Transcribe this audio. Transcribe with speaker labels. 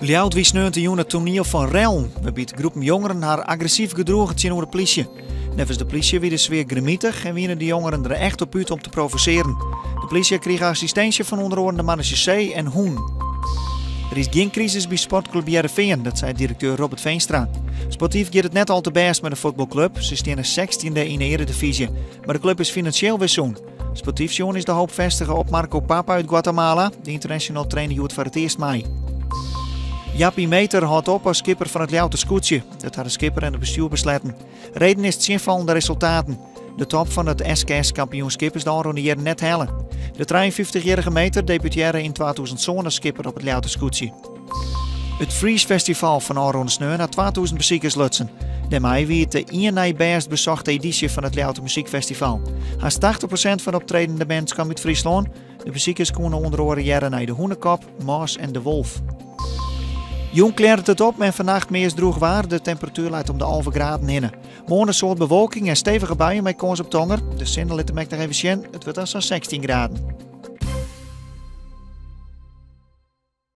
Speaker 1: Ljout wie sneeuwt het toneel van Relm, waarbij groepen jongeren haar agressief gedroegen tegenover de politie. Nevens de politie wie de sfeer grimietig en wienen de jongeren er echt op uit om te provoceren. De politie kreeg assistentie van onder andere de Marechaussee en Hoen. Er is geen crisis bij sportclub Heerenveen, dat zei directeur Robert Veenstra. Sportief gaat het net al te best met de voetbalclub. Ze staan de 16e in de Eredivisie, maar de club is financieel weer zoen. Sportief John is de hoop vestigen op Marco Papa uit Guatemala, de international trainer die het voor het eerst mee. Jappie Meter houdt op als skipper van het Ljoute Scootje. Dat had de skipper en het bestuur besletten. Reden is het zinvallende resultaten. De top van het SKS-kampioenschap is de aanronde jaren net hellen. De 53-jarige Meter debuteerde in 2007 als skipper op het Ljoute Scootje. Het Freeze Festival van aanronde sneeuw naar 2000 bezoekers lutsen. Daarmee wie het de ene best bezochte editie van het Ljoute Muziekfestival. Haast 80% van de optredende bands kwam uit Friesland. De bezoekers konden onder andere jaren naar de Hoenekop, Maas en de Wolf. Jong kleert het op en vannacht meest droeg waar. De temperatuur leidt om de 11 graden in. Morgen een soort bewolking en stevige buien met kans op tonger. De zin liet hem nog even zien. Het wordt dan zo'n 16 graden.